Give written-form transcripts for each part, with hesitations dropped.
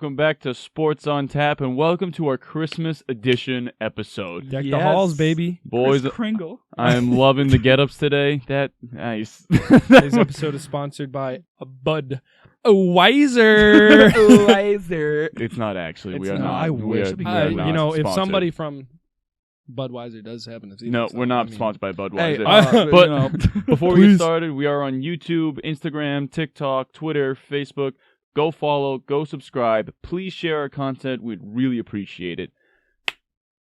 welcome back to Sports on Tap, and welcome to our Christmas edition episode. Deck the halls, baby. Boys, Chris Kringle. I am loving the get-ups today. Nice. Today's episode is sponsored by Budweiser. Budweiser. It's not actually. It's we are not. not. I we wish are, it'd be we great. are not You know, if sponsored. somebody from Budweiser does happen to see No, this, we're not I mean, sponsored by Hey, Budweiser. But you know, before we get Please. started, we are on YouTube, Instagram, TikTok, Twitter, Facebook. Go follow, go subscribe. Please share our content. We'd really appreciate it.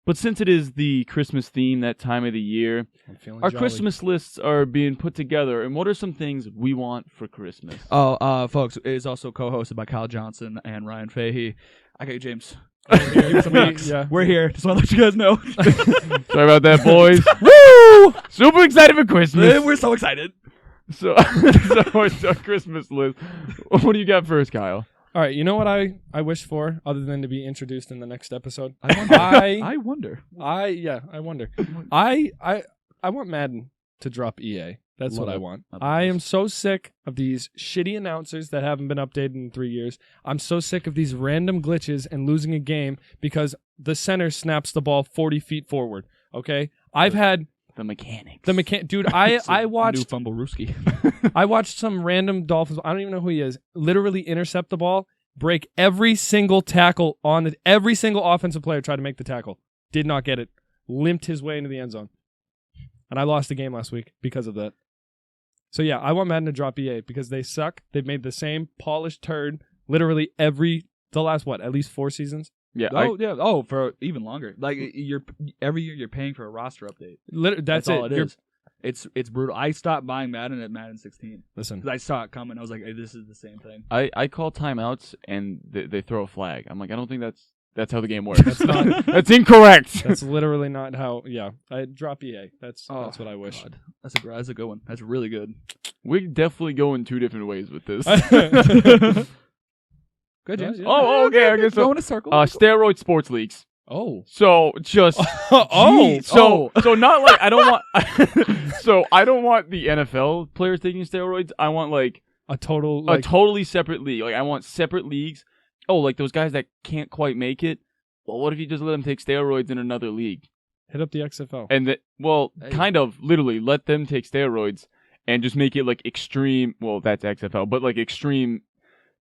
But since it is the Christmas theme, that time of the year, I'm feeling our jolly. Christmas lists are being put together. And what are some things we want for Christmas? folks, it is also co-hosted by Kyle Johnson and Ryan Fahey. I got you, James. Yeah. We're here. Just want to let you guys know. Sorry about that, boys. Woo! Super excited for Christmas. We're so excited. So it's our Christmas list. What do you got first, Kyle? All right, you know what I wish for, other than to be introduced in the next episode? I wonder. I wonder. I want Madden to drop EA. That's Love what I it. want. Love I this. am so sick of these shitty announcers that haven't been updated in 3 years. I'm so sick of these random glitches and losing a game because the center snaps the ball 40 feet forward. Okay? I've had The mechanics. dude, I New watched fumble Rooski. I watched some random Dolphins, I don't even know who he is, literally intercept the ball, break every single tackle every single offensive player tried to make the tackle. Did not get it. Limped his way into the end zone. And I lost the game last week because of that. So yeah, I want Madden to drop EA because they suck. They've made the same polished turd literally the last at least 4 seasons? Yeah, For even longer. Like every year you're paying for a roster update. That's all it. it is. It's brutal. I stopped buying Madden at Madden 16 Listen, because I saw it coming. I was like, hey, this is the same thing. I call timeouts and they throw a flag. I'm like, I don't think that's how the game works. That's not- That's incorrect. that's literally not how. Yeah, I drop EA. That's what I wish. God. That's a good one. That's really good. We definitely go in 2 different ways with this. Good, James. Yeah. Oh, okay. I guess so. Go in a circle. Steroid sports leagues. Oh, So just so not like I don't want. So I don't want the NFL players taking steroids. I want like a total a totally separate league. Like I want separate leagues. Oh, like those guys that can't quite make it. Well, what if you just let them take steroids in another league? hit up the XFL. And Hey. kind of literally let them take steroids and just make it like extreme. Well, that's XFL, but like extreme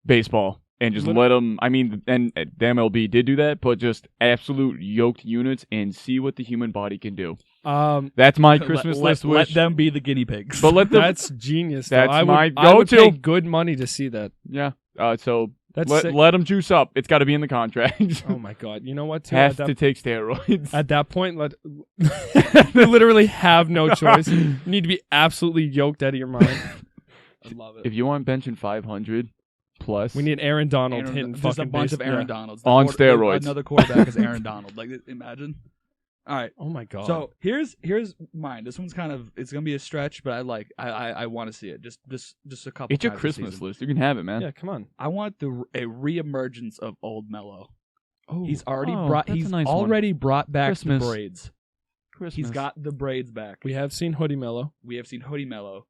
baseball. And just let them, I mean, and the MLB did do that, but just absolute yoked units and see what the human body can do. That's my Christmas list wish. Let them be the guinea pigs. But let them, That's genius. That's though. my I would go-to. pay good money to see that. yeah. So That's sick. let them juice up. It's got to be in the contract. Oh my god! You know what? Too, Has to take steroids. at that point, they literally have no choice. You need to be absolutely yoked out of your mind. I love it. If you want benching 500 plus, We need Aaron Donald hitting just fucking a bunch base- of Aaron yeah. Donalds On steroids. Another quarterback is Aaron Donald. Like, imagine. All right. Oh my god! So here's mine. This one's it's gonna be a stretch, but I want to see it. Just a couple. it's your times this Christmas season. list. You can have it, man. yeah, come on. I want a reemergence of Old Mello. Oh, He's already that's a nice one. already brought back Christmas. the braids. Christmas. He's got the braids back. we have seen Hoodie Mello. We have seen Hoodie Mello.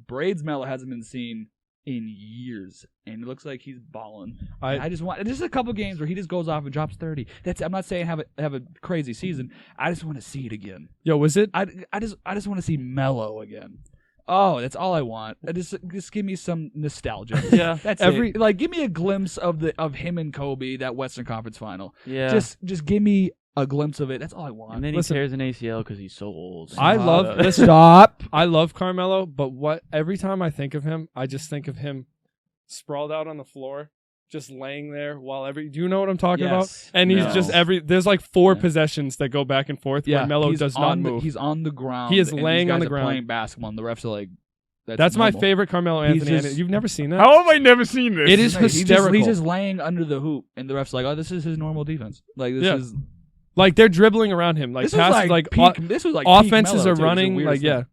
Braids Mello hasn't been seen in years, and it looks like he's balling. I just want just a couple games where he just goes off and drops 30. I'm not saying have a crazy season. I just want to see it again. Yo, was it? I just want to see Mello again. Oh, that's all I want. Just give me some nostalgia. Yeah. That's Every- it. Give me a glimpse of him and Kobe, that Western Conference final. Yeah. Just give me a glimpse of it. That's all I want. and then Listen. he tears an ACL because he's so old. I love. Listen, Stop. I love Carmelo, but every time I think of him, I just think of him sprawled out on the floor, just laying there while do you know what I'm talking about? And he's No. just there's like 4 Yeah. possessions that go back and forth Yeah, where Melo he's does not on move. He's on the ground. He is and these laying on guys the are ground. playing basketball, and the refs are like, That's my normal. favorite Carmelo He's Anthony. just- You've never seen that? How have I never seen this? It is He's hysterical. He's just laying under the hoop, and the refs are like, oh, this is his normal defense. Like this Yeah. is Like they're dribbling around him, like this was passes, like like peak, this was like offenses peak Melo, are too. It was the running, like weirdest yeah, thing.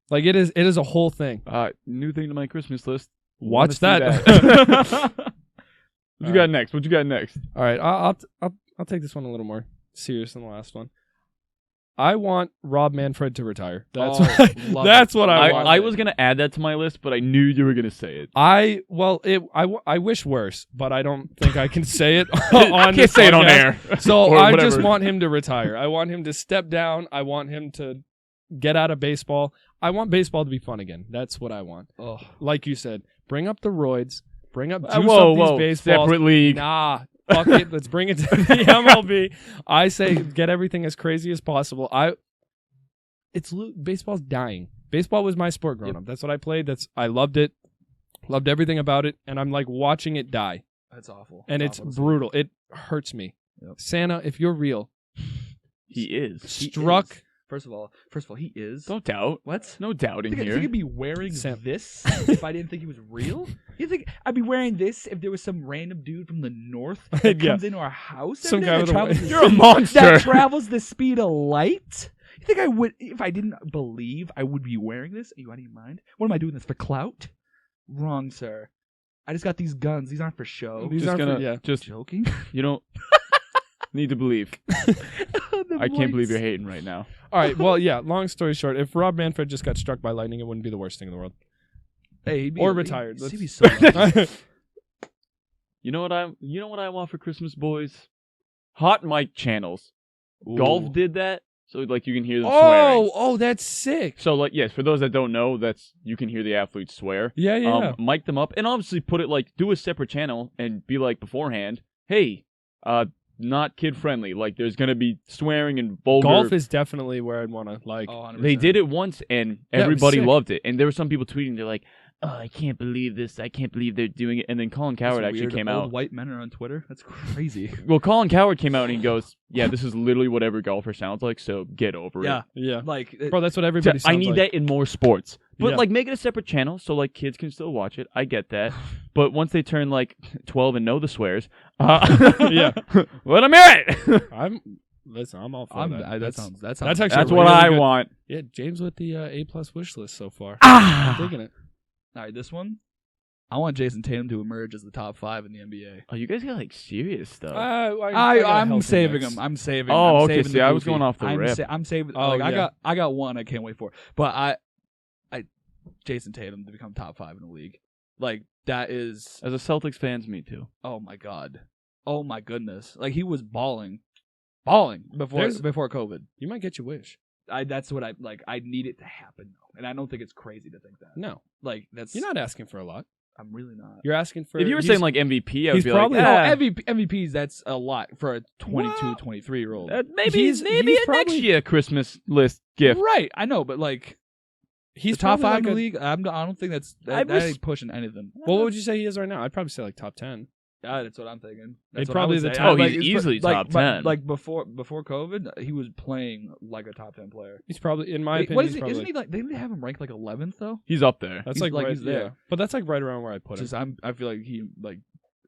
like it is a whole thing. New thing to my Christmas list. Watch Wanna see that. What you got next? What you got next? All right, I'll take this one a little more serious than the last one. I want Rob Manfred to retire. That's love that's it. what I want. I was gonna add that to my list, but I knew you were gonna say it. I wish worse, but I don't think I can say it on I can't this say it on podcast. air. So Or I whatever. just want him to retire. I want him to step down. I want him to get out of baseball. I want baseball to be fun again. That's what I want. Oh. Like you said, bring up the roids. Bring up juice whoa, up these whoa, baseballs. separate league. Nah, fuck it. Let's bring it to the MLB. I say get everything as crazy as possible. Baseball's dying. Baseball was my sport growing up. That's what I played. I loved it. Loved everything about it, and I'm like watching it die. That's awful. And That's it's awful. brutal. It hurts me. Yep. Santa, if you're real, He is. struck. He is. First of all, he is. Don't doubt. What? No doubting You here. think I'd be wearing Sam. this if I didn't think he was real? You think I'd be wearing this if there was some random dude from the north that Yeah. comes into our house? Some every guy day with a that travels white- the You're a speed- monster. That travels the speed of light? You think I would, if I didn't believe I would be wearing this? You out of your mind? What am I doing this for clout? Wrong, sir. I just got these guns. These aren't for show. These just aren't gonna for- yeah. just Joking? you don't need to believe. I can't believe you're hating right now. All right. Well, yeah. Long story short, if Rob Manfred just got struck by lightning, it wouldn't be the worst thing in the world. Hey, he'd be Or retired. He'd be Let's- so You know what I want for Christmas, boys? Hot mic channels. Golf did that, so like you can hear them swearing. Oh, that's sick. So like yes, for those that don't know, that's you can hear the athletes swear. Yeah, yeah. Mic them up and obviously put it like do a separate channel and be like beforehand, hey, not kid friendly. Like there's gonna be swearing and vulgar. Golf is definitely where I'd want to like. Oh, 100%. They did it once and Yeah, it was everybody sick. loved it. And there were some people tweeting, they're like, oh, I can't believe this. I can't believe they're doing it. And then Colin Coward Those actually weird came old out. White men are on Twitter. That's crazy. Well, Colin Coward came out and he goes, yeah, this is literally what every golfer sounds like, so get over Yeah, it. Yeah, like bro, that's what everybody. I sounds need like. that in more sports. But Yeah. like make it a separate channel so like kids can still watch it. I get that. But once they turn like 12 and know the swears, Yeah. let them hear it. I'm all for that. that sounds. that's actually That's a what really I good- want. Yeah, James with the A+ wish list so far. Ah! I'm digging it. All right, this one. I want Jason Tatum to emerge as the top 5 in the NBA. Oh, you guys got like serious stuff. I'm saving him. I'm saving. Oh, I'm okay, saving see, the I was goofy. going off the rip. I'm saving. Oh, like, yeah. I got one. I can't wait for. But I Jason Tatum to become top 5 in the league. Like that is. As a Celtics fans, me too. Oh my god. Oh my goodness. Like he was balling before COVID. You might get your wish. That's what I like. I need it to happen though, and I don't think it's crazy to think that. No, Like that's. you're not asking for a lot. I'm really not. You're asking for. If you were he's- saying like MVP, I would he's be probably- like, No, "Ah, MVPs, that's a lot for a 22, Well, 23-year-old. maybe he's a probably- next year Christmas list gift." Right, I know, but like he's the top probably 5 in the like league, I don't think that ain't pushing anything. Well, what would you say he is right now? I'd probably say like top 10. That's what I'm thinking. He's That's what probably I would the say. top- Oh, Like, he's it's easily like, top but, 10. Like before COVID, he was playing like a top 10 player. He's probably, in my opinion, What is he's he? probably, Isn't he like? They have him ranked like 11th though. He's up there. that's he's like like right, he's there. yeah. But that's like right around where I put him. Just I feel like he like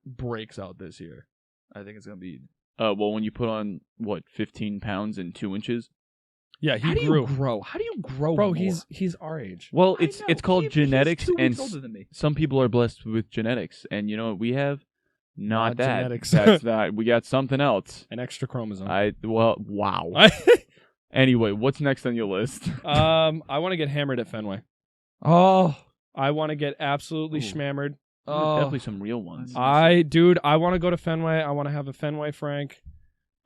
breaks out this year. I think it's gonna be. Well, when you put on what 15 pounds and 2 inches. Yeah, How he do grew. you grow? How do you grow? Bro, more? he's our age. Well, I it's know. called He's genetics, 2 and weeks older than me. some people are blessed with genetics, and you know what we have? Not Not that. genetics. That's not. We got something else. An extra chromosome. Wow. Anyway, what's next on your list? I want to get hammered at Fenway. Oh, I want to get absolutely Ooh. schmammered. Definitely some real ones. I want to go to Fenway. I want to have a Fenway Frank.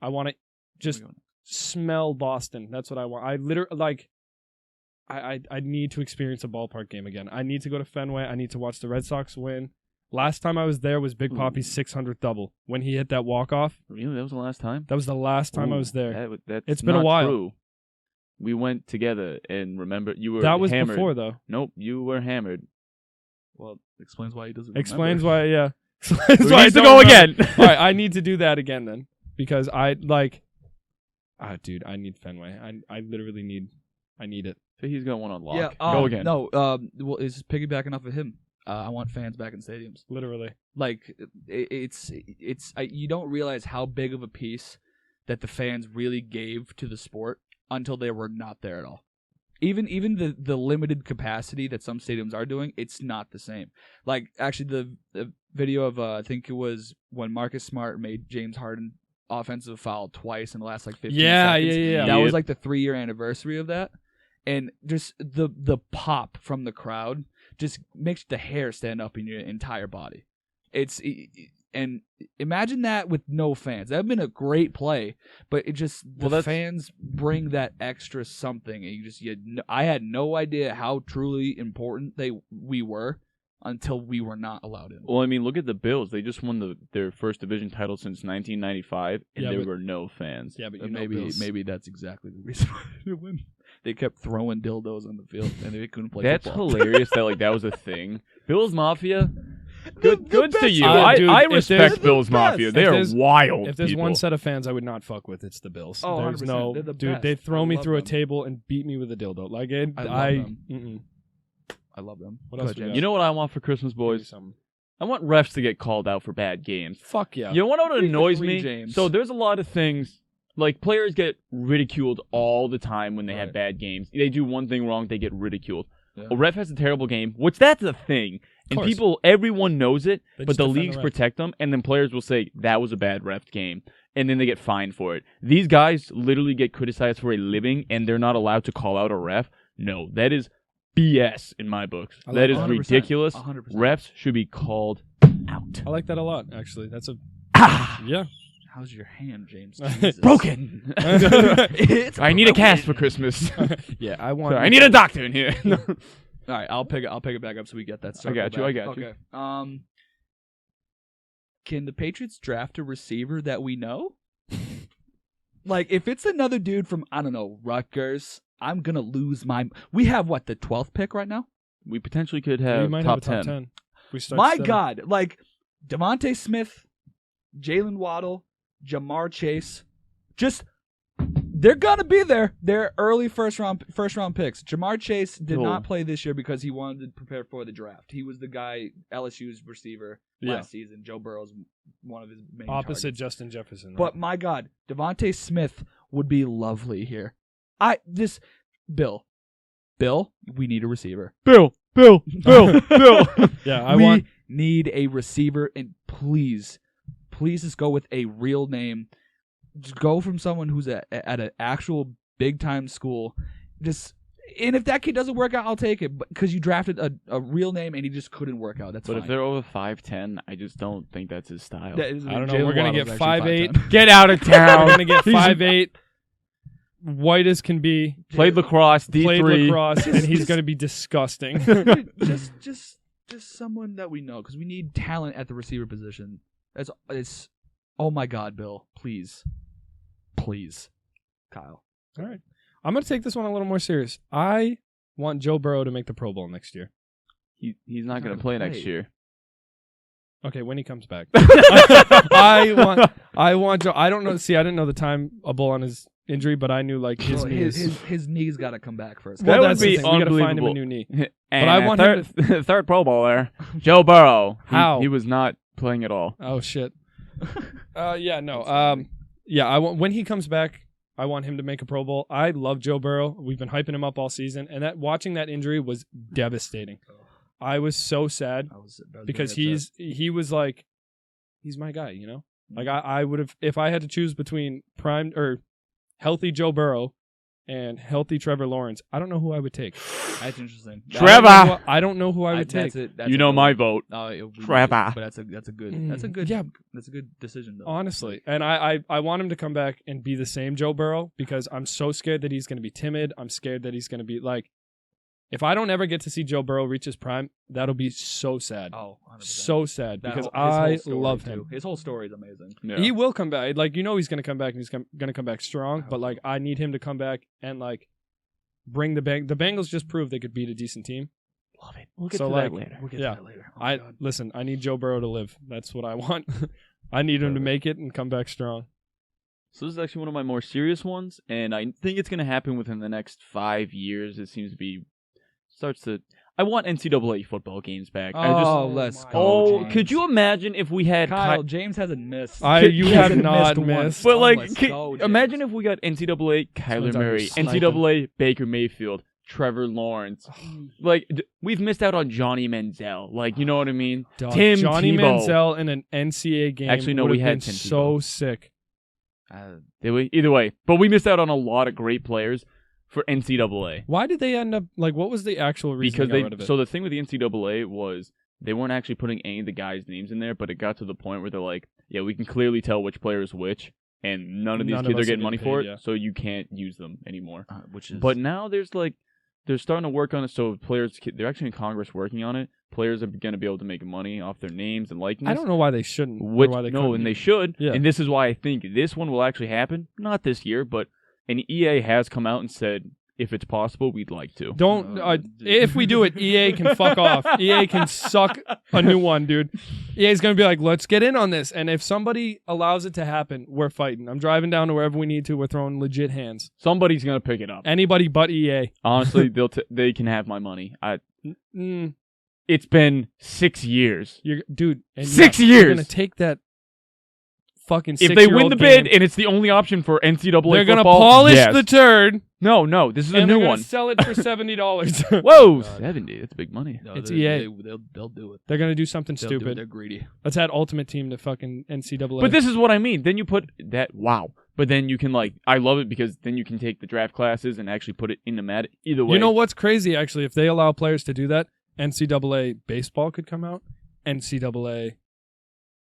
I want to just smell Boston. That's what I want. I literally like. I need to experience a ballpark game again. I need to go to Fenway. I need to watch the Red Sox win. Last time I was there was Big Poppy's 600th double when he hit that walk off. Really, that was the last time. That was the last time I Ooh, was there. That's It's been a not while. True. We went together, and remember, you were That was hammered. before though. Nope, you were hammered. well, explains why he doesn't. Explains remember. why. Yeah. We Explains why I need to don't go remember. again. All right, I need to do that again then because I like. Dude, I need Fenway. I literally need. I need it. So he's got one on lock. Yeah. Go again. No. Well, it's piggybacking off of him. I want fans back in stadiums. Literally. Like it's you don't realize how big of a piece that the fans really gave to the sport until they were not there at all. Even the limited capacity that some stadiums are doing, it's not the same. Like actually the video of I think it was when Marcus Smart made James Harden offensive foul twice in the last like 15 Yeah. seconds. That Yep. was like the 3-year anniversary of that. And just the pop from the crowd just makes the hair stand up in your entire body. And imagine that with no fans. That would have been a great play, but it just the fans bring that extra something. And I had no idea how truly important we were until we were not allowed in. Well, I mean, look at the Bills. They just won their first division title since 1995, and there were no fans. Yeah, but maybe that's exactly the reason why they didn't win. They kept throwing dildos on the field, and they couldn't play That's football. hilarious that was a thing. Bills Mafia, good to you. Dude, I if respect there's- Bills Mafia. They are wild. If there's people. one set of fans I would not fuck with, it's the Bills. Oh, there's 100%. no They're the dude. best. They'd throw I me love through a them. table and beat me with a dildo. Like it, I love them. Mm-mm. I love them. What else we got? You know what I want for Christmas, boys? I want refs to get called out for bad games. Fuck yeah. You want to know what Three for annoys three, me? James. So there's a lot of things, like players get ridiculed all the time when they have Right. bad games. They do one thing wrong, they get ridiculed. Yeah. A ref has a terrible game, which that's a thing. And course. everyone knows it, They but just the defend the leagues ref. protect them, and then players will say, that was a bad ref game. And then they get fined for it. These guys literally get criticized for a living, and they're not allowed to call out a ref. No, that is BS in my books. I like That is 100%. ridiculous. 100%. Refs should be called out. I like that a lot. Actually, that's a yeah. How's your hand, James? Jesus. Broken. It's I need a broken. cast for Christmas. Yeah, I want. Sorry, I need a doctor in here. All right, I'll pick it back up so we get that. I got you. back. I got okay. Can the Patriots draft a receiver that we know? Like, if it's another dude from, I don't know, Rutgers, I'm gonna lose my. We have what, the 12th pick right now? We potentially could we have might top have a 10. We start My steady. God, like Devontae Smith, Jalen Waddle, Jamar Chase, just they're gonna be there. They're early first round picks. Jamar Chase did not play this year because he wanted to prepare for the draft. He was the guy, LSU's receiver last season. Joe Burrow's one of his main Opposite targets. Justin Jefferson. Right? But my God, Devontae Smith would be lovely here. Bill, we need a receiver. Bill. yeah, We need a receiver, and please just go with a real name. Just go from someone who's at an actual big time school. And if that kid doesn't work out, I'll take it. Because you drafted a real name and he just couldn't work out. That's But fine. if they're over 5'10", I just don't think that's his style. I don't know. We're gonna get 5'8". Get out of We're town. gonna get 5'8", white as can be, Played lacrosse, D3. played lacrosse, and he's gonna be disgusting. just someone that we know, because we need talent at the receiver position. It's oh my God, Bill, please, Kyle. All right, I'm gonna take this one a little more serious. I want Joe Burrow to make the Pro Bowl next year. He's not going to play next year. Okay, when he comes back, I want Joe. I don't know. See, I didn't know the timeable on his injury, but I knew like his knees. His knees got to come back first. That would that's the be thing. We gotta find him a unbelievable. new knee. And But I want him third Pro Bowler, Joe Burrow. How? He was not playing at all. Oh shit. Yeah, no. Yeah, I want when he comes back, I want him to make a Pro Bowl. I love Joe Burrow. We've been hyping him up all season, and watching that injury was devastating. I was so sad because he was like, he's my guy, you know. Like I would have, if I had to choose between prime or healthy Joe Burrow and healthy Trevor Lawrence, I don't know who I would take. That's interesting. Trevor! I don't know who I would take. That's You know my vote. Trevor. But that's a good Yeah. That's a good decision though. Honestly, and I want him to come back and be the same Joe Burrow because I'm so scared that he's going to be timid. I'm scared that he's going to be like, if I don't ever get to see Joe Burrow reach his prime, that'll be so sad. Oh, 100%. So sad That because his whole I story, love too. him. His whole story is amazing. Yeah. He will come back. Like, you know, he's going to come back and he's going to come back strong. I But hope like, so. I need him to come back and like bring the Bengals just proved they could beat a decent team. Love it. We'll get So, to like, that later. We'll get Yeah. to that later. Oh my God. Listen. I need Joe Burrow to live. That's what I want. I need him to make it and come back strong. So this is actually one of my more serious ones, and I think it's going to happen within the next 5 years. It seems to be I want NCAA football games back. Let's go. Oh, James. could you imagine if we had Kyle, James hasn't missed. You He have hasn't not one. missed. But like, Let's go, James. imagine if we got NCAA Kyler Someone's out here Murray, sniping. NCAA Baker Mayfield, Trevor Lawrence. Like, we've missed out on Johnny Manziel. Like, you know what I mean? Dog, Tim Johnny Tebow. Manziel in an NCAA game. Actually, no, would we have had been Tim so Tebow. sick. Did we? Either way. But we missed out on a lot of great players for NCAA. Why did they end up, like, what was the actual reason Because they got rid of it? So the thing with the NCAA was they weren't actually putting any of the guys' names in there, but it got to the point where they're like, yeah, we can clearly tell which player is which, and none of these kids are getting money for it, so you can't use them anymore. But now they're starting to work on it, so players, they're actually in Congress working on it. Players are going to be able to make money off their names and likeness. I don't know why they shouldn't. They should. Yeah. And this is why I think this one will actually happen. Not this year, but an EA has come out and said, if it's possible, we'd like to. If we do it, EA can fuck off. EA can suck a new one, dude. EA's going to be like, let's get in on this. And if somebody allows it to happen, we're fighting. I'm driving down to wherever we need to. We're throwing legit hands. Somebody's going to pick it up. Anybody but EA. Honestly, they can have my money. It's been 6 years. Dude. 6 years! You're going to take that fucking 6-year-old If they win the bid game, and it's the only option for NCAA they're going to polish the turd. No, this is a new one. one. Sell it for $70. Whoa, 70. That's big money. No, it's EA. They'll do it. They're going to do something They'll stupid. Do it. They're greedy. Let's add Ultimate Team to fucking NCAA. But this is what I mean. Then you put that, wow. But then you can, I love it because then you can take the draft classes and actually put it in the mat. Either way. You know what's crazy, actually? If they allow players to do that, NCAA baseball could come out. NCAA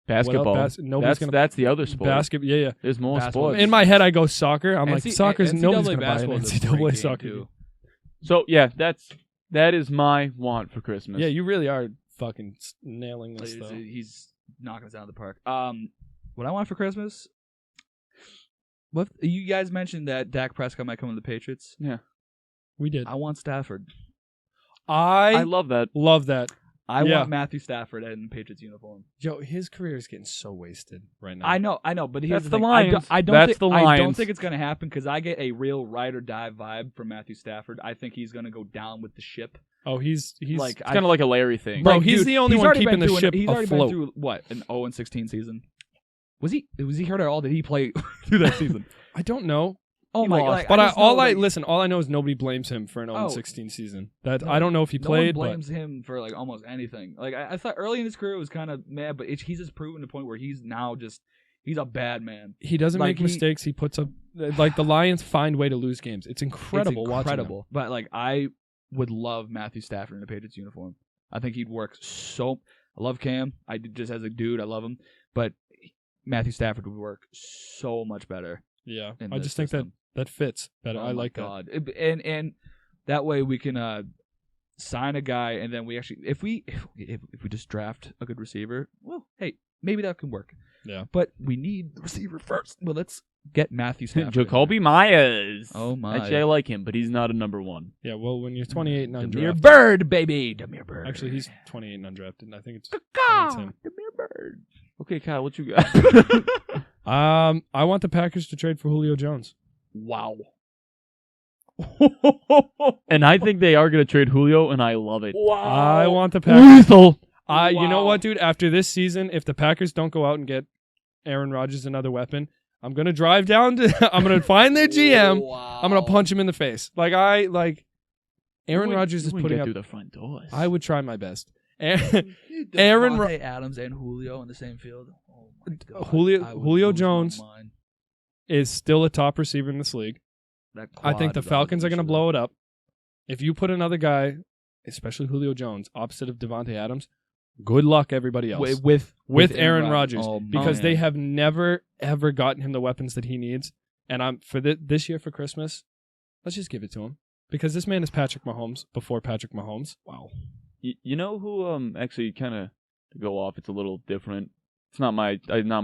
basketball. That's the other sport. Basketball, yeah. There's more sports. In my head, I go soccer. I'm like, soccer's nobody's gonna buy an NCAA soccer. Too. So yeah, that is my want for Christmas. Yeah, you really are fucking nailing this. Though. He's knocking us out of the park. What I want for Christmas. What you guys mentioned that Dak Prescott might come to the Patriots. Yeah, we did. I want Stafford. I love that. Love that. I want Matthew Stafford in the Patriots uniform. Yo, his career is getting so wasted right now. I know, but here's the thing. Lions. I don't think it's gonna happen because I get a real ride or die vibe from Matthew Stafford. I think he's gonna go down with the ship. Oh, he's like kind of like a Larry thing. Bro, he's the only one keeping the ship He's already afloat. been through what, an 0-16 season? Was he hurt at all? Did he play through that season? I don't know. Oh my god! But all I know is nobody blames him for an 0-16 season. I don't know if he played. No one blames him for almost anything. I thought early in his career it was kind of mad, but he's just proven the point where he's now he's a bad man. He doesn't make mistakes. He puts up the Lions find way to lose games. It's incredible. Watching them. But I would love Matthew Stafford in a Patriots uniform. I think he'd work so. I love Cam. Just as a dude, I love him. But Matthew Stafford would work so much better. Yeah, I just think that fits better. I like that. And that way we can sign a guy, and then we actually, if we just draft a good receiver, well, hey, maybe that can work. Yeah. But we need the receiver first. Well, let's get Matthew Stafford. Jacoby Myers. Oh my! Actually, I like him, but he's not a number one. Yeah. Well, when you're 28 and undrafted, Demir Bird, baby, Demir Bird. Actually, he's 28 and undrafted. I think it's him. Demir Bird. Okay, Kyle, what you got? I want the Packers to trade for Julio Jones. Wow. And I think they are going to trade Julio, and I love it. Wow. I want the Packers. Lethal. You know what, dude? After this season, if the Packers don't go out and get Aaron Rodgers another weapon, I'm going to drive down to... I'm going to find their GM. Wow. I'm going to punch him in the face. Aaron Rodgers is putting up... through the front doors. I would try my best. Aaron Adams and Julio in the same field. Oh my God. Julio Jones is still a top receiver in this league. I think the Falcons are going to blow it up. If you put another guy, especially Julio Jones, opposite of Devontae Adams, good luck everybody else. With Aaron Rodgers. Because they have never, ever gotten him the weapons that he needs. And for this year for Christmas, let's just give it to him. Because this man is Patrick Mahomes before Patrick Mahomes. Wow. You know who actually kind of, to go off, it's a little different. It's not my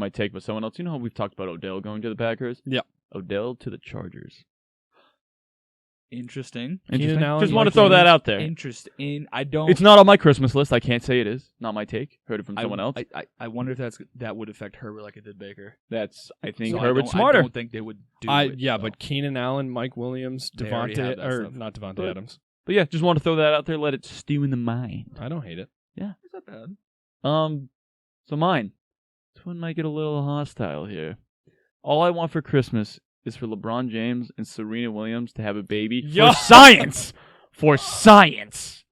take, but someone else. You know how we've talked about Odell going to the Packers? Yeah. Odell to the Chargers. Interesting. Allen, just want to throw that out there. Interesting. I don't. It's not on my Christmas list. I can't say it is. Not my take. Heard it from someone else. I wonder if that would affect Herbert like it did Baker. I think Herbert's smarter. I don't think they would do it. Yeah, but Keenan Allen, Mike Williams, not Devontae Adams. But yeah, just want to throw that out there. Let it stew in the mind. I don't hate it. Yeah, it's not bad. So mine. This one might get a little hostile here. All I want for Christmas is for LeBron James and Serena Williams to have a baby. For science! For science!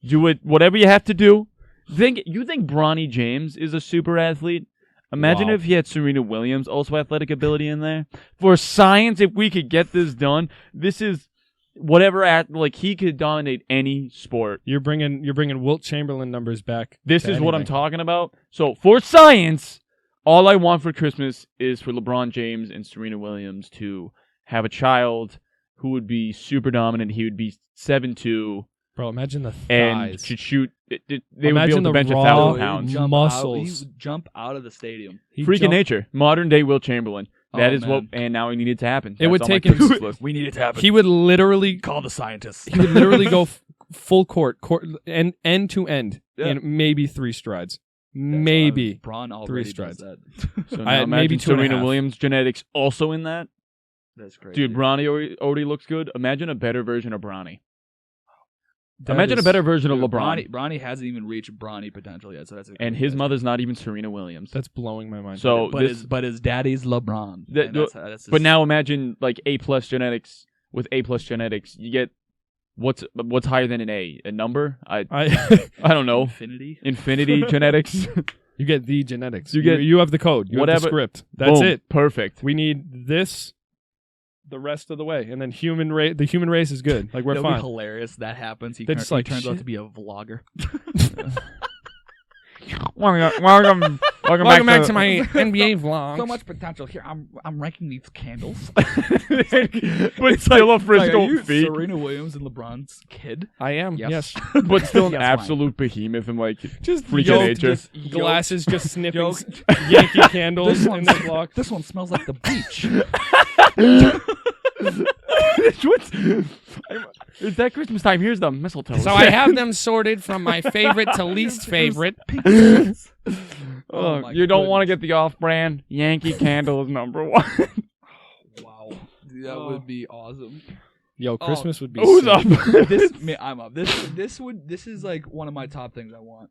Do it, whatever you have to do. You think Bronny James is a super athlete? Imagine Wow. if he had Serena Williams, also athletic ability in there. For science, if we could get this done, this is whatever he could dominate any sport. You're bringing Wilt Chamberlain numbers back. This to is what I'm anything. talking about. So for science, all I want for Christmas is for LeBron James and Serena Williams to have a child who would be super dominant. He would be 7'2". Bro, imagine the And thighs. should shoot. They would be Imagine able to the bench raw 1,000 pounds. muscles. He would jump out of the stadium. He'd Freak of jump- nature. Modern day Wilt Chamberlain. That Oh, is what, and now it needed to happen. It would That's on my take him- Christmas list. We need it to happen. He would literally Call the scientists. he would literally go full court and end to end Yeah. in maybe 3 strides. That's Maybe. why Braun 3 already does strides. that. So now maybe imagine 2.5. Serena Williams genetics also in that. That's crazy. Dude, Bronny already looks good. Imagine a better version of Bronny. That Imagine a is- better version of LeBron. Bronny hasn't even reached Bronny potential yet, so that's And his mother's not even Serena Williams. That's blowing my mind. So but his daddy's LeBron. That- And that's but now imagine like A+ genetics. With A+ genetics, you get what's higher than an A? A number? I don't know. Infinity genetics. You get the genetics. You get- you have the code. You have whatever- the script. That's Boom. it. Perfect. We need this the rest of the way, and then the human race is good. Like we're It'll be fine. hilarious. That happens. He They're turns just like, out shit. to be a vlogger. Welcome back to my NBA vlog. So much potential here. I'm ranking these candles. but still a Like, Frisco are you feet. Serena Williams and LeBron's kid? I am. Yes. Yes. But still an Yes, absolute behemoth and like Just freak of yoked, nature. just glasses, just sniffing Yoked. Yankee candles This in one's- the block. This one smells like the beach. It's that Christmas time. Here's the mistletoe. So I have them sorted from my favorite to least favorite. Oh my you don't want to goodness. get the off-brand. Yankee Candle is number 1. Wow, that would be awesome. Yo, Christmas would be Who's sick. up? I'm up. This is like one of my top things I want.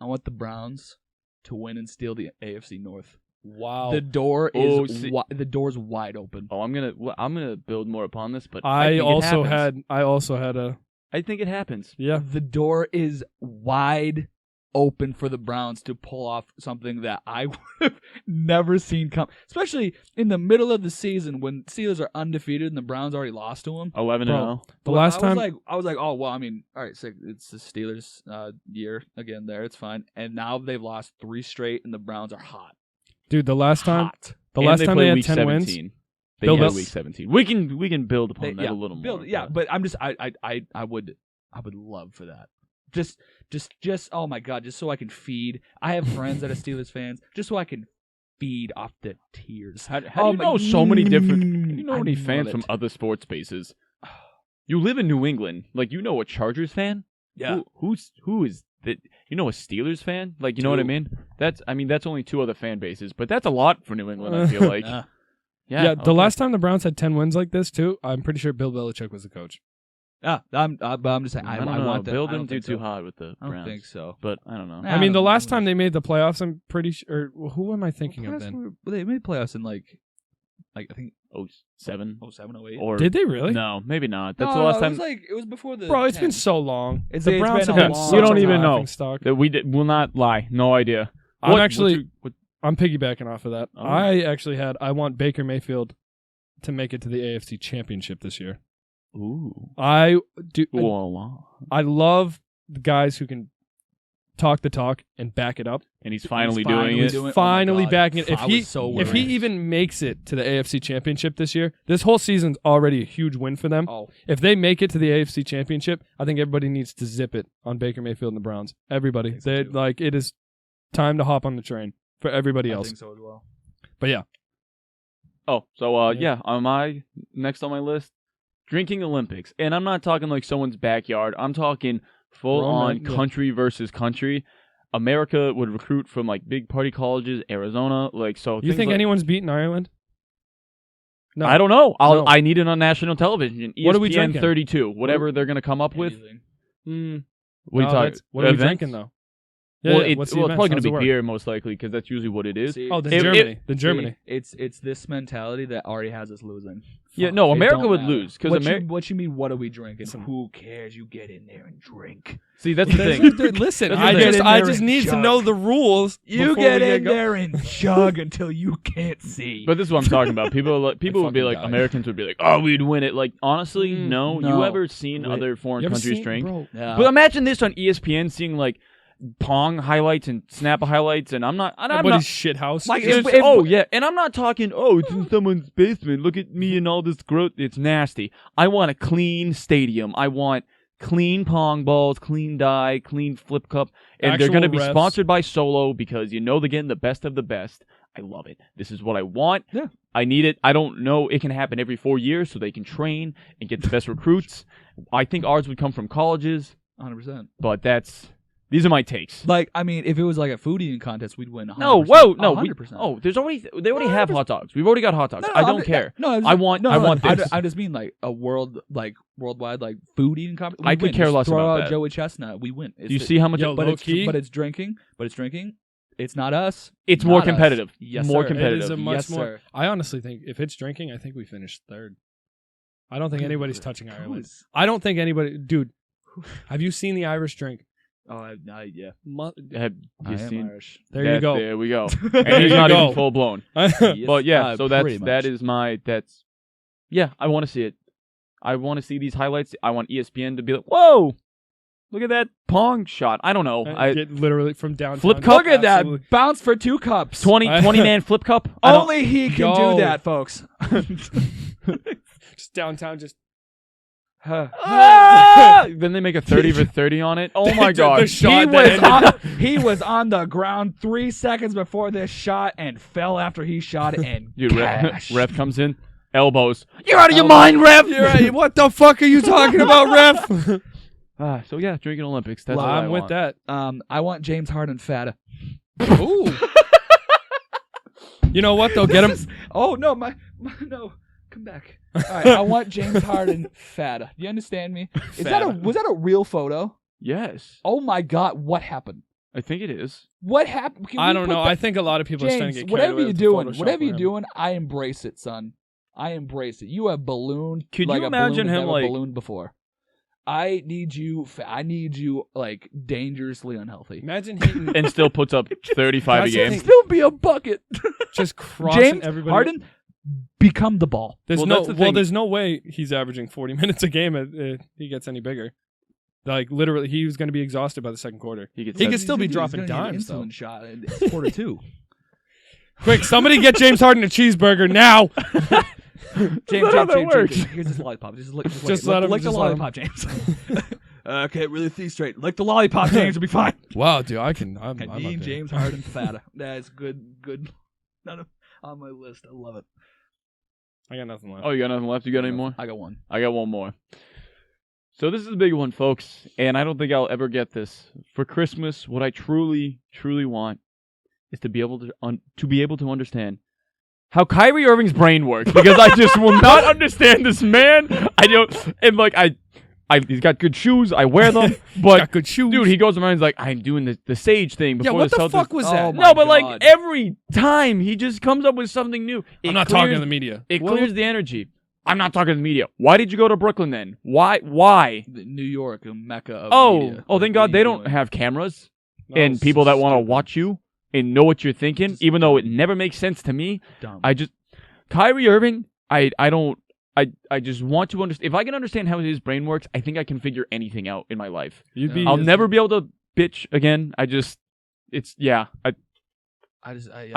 I want the Browns to win and steal the AFC North. Wow. The door Oh, is see- the door's wide open. I'm gonna build more upon this, but I think it also happens. had a I think it happens. yeah. The door is wide open for the Browns to pull off something that I would have never seen come, especially in the middle of the season when Steelers are undefeated and the Browns already lost to them. 11-0. The But last time I was like, oh well, I mean, all right, so it's the Steelers' year again. There, it's fine. And now they've lost 3 straight, and the Browns are hot. Dude, the last time Hot. And they play had week 10 wins. 17. They Bill had Bel- week 17. We can build upon that a little more. Yeah, but I'm just I would love for that. Just oh my god, just so I can feed. I have friends that are Steelers fans, just so I can feed off the tears. How do you know so many different? You know I many love fans it. from other sports bases. You live in New England, like you know a Chargers fan. Yeah. Who is that? You know a Steelers fan, like you know what I 2. mean. That's only 2 other fan bases, but that's a lot for New England. I feel like. Yeah. Yeah, the okay. last time the Browns had 10 wins like this too, I'm pretty sure Bill Belichick was the coach. Yeah, I'm just saying. I I don't know. want that. Bill I don't didn't do think too so. hot with the I Browns. don't think so. But I don't know. Yeah. I mean, the don't last know. time they made the playoffs, I'm pretty sure. Who am I thinking of then? They made playoffs in like I think 07 07, 08. or Did they really? No, maybe not. That's No, the last It time was like it was before the. Bro, it's been 10. so long. It's the Browns been have a been long such You don't a even know. laughing stock. that will not lie. No idea. I'm What- actually- what- I'm piggybacking off of that. Oh. I want Baker Mayfield to make it to the AFC Championship this year. ooh. I do. Well, I love the guys who can talk the talk and back it up. and he's finally He's doing finally it. doing it. Finally Oh my God. backing it. I was so If he worried. even makes it to the AFC Championship this year, this whole season's already a huge win for them. Oh, If they make it to the AFC Championship, I think everybody needs to zip it on Baker Mayfield and the Browns. Everybody. I think so They too. like it is time to hop on the train for everybody I else. think so as well. But yeah. Oh, so Yeah. on my next on my list, drinking Olympics, and I'm not talking like someone's backyard. I'm talking full on Grown men, yeah. country versus country. America would recruit from like big party colleges, Arizona, like so. You things think like, anyone's beaten Ireland? No. I don't know. No. I need it on national television. ESPN What are we drinking? 32, whatever they're gonna come up with. Anything. What are you talking? What are we Events? drinking though? Yeah, Well, yeah, it's what's the probably events? going to How's be it work? beer most likely because that's usually what it is. See, Oh, then If- Germany. if- Then Germany. See, it's this mentality that already has us losing. Yeah, no, It America don't would matter. lose because What you mean? What are we drinking? Who cares? You get in there and drink. See, that's the thing. Dude, listen, That's I the thing. just need to Chug. know the rules. You before get we in going. there and chug until you can't see. But this is what I'm talking about. People would be fucking like, die. Americans would be like, oh, we'd win it. Like, honestly, no. no. You ever seen Wait. other foreign You ever countries seen- drink? Bro, Yeah. But imagine this on ESPN, seeing like Pong highlights and Snap highlights, and I'm not. everybody's shit house. Like, It's- if- oh yeah, and I'm not talking. Oh, it's in someone's basement. Look at me and all this growth. It's nasty. I want a clean stadium. I want clean pong balls, clean die, clean flip cup, and they're Actual going to be refs. sponsored by Solo because they're getting the best of the best. I love it. This is what I want. Yeah. I need it. I don't know. It can happen every 4 years, so they can train and get the best recruits. I think ours would come from colleges, 100%. but these are my takes. Like, I mean, if it was like a food eating contest, we'd win 100%. No, whoa, no, 100%. they already have hot dogs. We've already got hot dogs. I don't care. I want this. I just mean like a worldwide like food eating competition. I could care less throw about out that. Joey Chestnut. We win. Do you see how much? Yo, But low it's key? but it's drinking. It's not us. It's Not more us. competitive. Yes, More sir. competitive. It is a much Yes, more. sir. I honestly think if it's drinking, I think we finished third. I don't think anybody's touching Ireland. Who's- I don't think anybody, dude. Have you seen the Irish drink? Oh, yeah. Have I you am seen? Irish. There you go. There we go. There And he's you not go. even full blown. Yes, But yeah, so pretty that much. is my yeah. I want to see it. I want to see these highlights. I want ESPN to be like, whoa, look at that pong shot. I don't know. I Get literally from downtown. Flip to- cup? Look at that absolutely. bounce for 2 cups. 20 man flip cup. I don't- Only he can Yo. do that, folks. Just downtown, just Ah! Then they make a 30 for 30 on it. Oh my The god. shot that ended- He was on the ground 3 seconds before this shot and fell after he shot it and Dude, cashed. ref comes in, elbows. You're out of your Elbows. mind, ref. You're right. What the fuck are you talking about, ref? So yeah, drinking Olympics. That's Well, what I I'm with want. that. I want James Harden fatta. Ooh. You know what though? Get him. Oh no, no. Come back. All right, I want James Harden fatta. Do you understand me? Was that a real photo? Yes, Oh my god, what happened? I think it is. What happened? Can I we don't put know. that- I think a lot of people are starting James, to get carried whatever away you're with the doing, Photoshop whatever for you're him. doing, I embrace it, son. I embrace it. You have ballooned. Could like you a balloon imagine has him, never like- ballooned before? I need you like dangerously unhealthy. Imagine hitting And still puts up 35 a That's the game. thing. Still be a bucket. just crossing James everybody. Harden, become the ball. There's Well, no that's the thing. there's no way he's averaging 40 minutes a game if he gets any bigger. Like literally, he was going to be exhausted by the second quarter. He gets He seven- could still be He's dropping gonna need an dimes, though. insulin shot in quarter 2. Quick, somebody get James Harden a cheeseburger now. James, how that works. here's this lollipop. Just lick let him- lick the just let him. lollipop, James. Okay, really think straight. Lick the lollipop, James. Will be fine. Wow, dude, I'm up Kadeem, there. James Harden, fatta. That's good. None of on my list. I love it. I got nothing left. Oh, you got nothing left? You got any more? I got one. I got one more. So this is a big one, folks, and I don't think I'll ever get this. For Christmas, what I truly, truly want is to be able to understand how Kyrie Irving's brain works, because I just will not understand this man. I don't, and like he's got good shoes. I wear them, but Got good shoes. dude, he goes around. He's like, I'm doing the Sage thing yeah, before what the Celtics. fuck was that? Oh my No, but like God. every time he just comes up with something new. I'm not talking to the media. It clears the energy. I'm not talking to the media. Why did you go to Brooklyn then? Why? New York, a mecca of media. Oh, thank God they don't have cameras and people that want to watch you and know what you're thinking, Just even though it never makes sense to me. Dumb. Kyrie Irving, I just want to understand. If I can understand how his brain works, I think I can figure anything out in my life. You'd be. I'll never be able to bitch again. I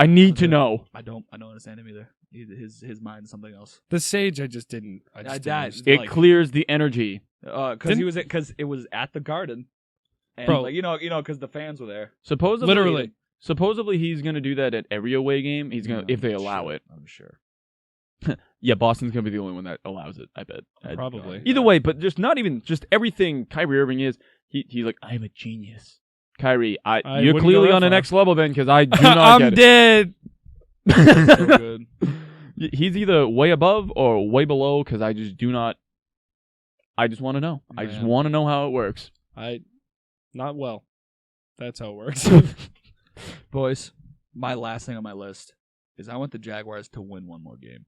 need to know. I don't understand him either. His mind's something else. The Sage, I just didn't. I just didn't died. understand. It like- clears the energy. Because it was at the Garden, and Bro. like because the fans were there. Supposedly he's gonna do that at every away game. He's gonna if they allow it. I'm sure. Yeah, Boston's gonna be the only one that allows it. I bet. Probably. Either way, but just not even just everything Kyrie Irving is. He's like, I'm a genius. Kyrie, I you're wouldn't clearly go that on the far. next level then, because I do not I'm get dead. it. So good. He's either way above or way below, because I just do not. I just want to know. I just Man. want to know how it works. Not well. That's how it works. Boys, my last thing on my list is I want the Jaguars to win one more game.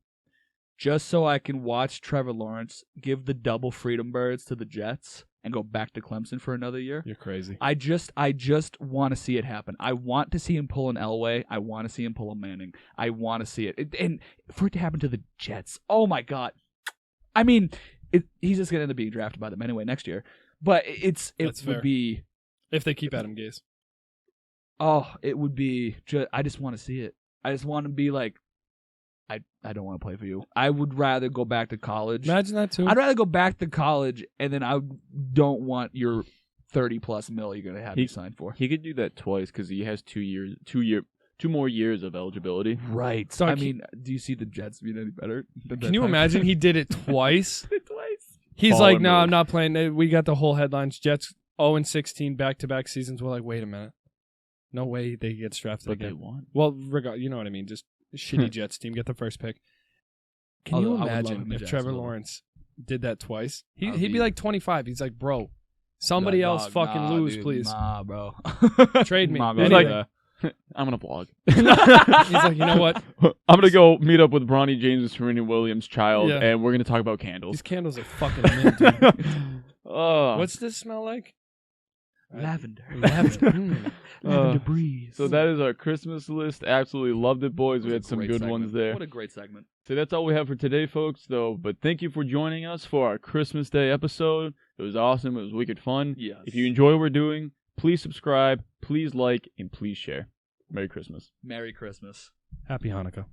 just so I can watch Trevor Lawrence give the double Freedom Birds to the Jets and go back to Clemson for another year. You're crazy. I just want to see it happen. I want to see him pull an Elway. I want to see him pull a Manning. I want to see it. And for it to happen to the Jets, oh my God. I mean, he's just going to end up being drafted by them anyway next year. But it would be... If they keep Adam Gase. Oh, it would be... I just want to see it. I just want to be like, I don't want to play for you. I would rather go back to college. Imagine that too. I'd rather go back to college, and then I don't want your 30+ mil you're gonna have me sign for. He could do that twice because he has 2 more years of eligibility. Right. So I mean, do you see the Jets being any better? Can you imagine he did it twice? Twice. He's Baller like, no, move. I'm not playing. We got the whole headlines. Jets 0-16 back-to-back seasons. We're like, wait a minute. No way they get drafted But again. they won. Well, you know what I mean. Just shitty Jets team get the first pick. Can you I would love imagine him in if Trevor Jacksonville. Lawrence did that twice? He'd That'd be be- like 25. He's like, bro, somebody else Dog, fucking nah, lose, dude, please. Nah, bro. Trade me. Nah, He's Anyway. like, I'm gonna vlog. He's like, you know what? I'm gonna go meet up with Bronny James and Serena Williams' child, Yeah. and we're gonna talk about candles. These candles are fucking mint, dude. Oh. What's this smell like? Lavender. Lavender. Lavender breeze. So that is our Christmas list. Absolutely loved it, boys. We had some Great good segment. ones there. What a great segment. So that's all we have for today, folks, though. But thank you for joining us for our Christmas Day episode. It was awesome. It was wicked fun. Yes. If you enjoy what we're doing, please subscribe, please like, and please share. Merry Christmas. Merry Christmas. Happy Hanukkah.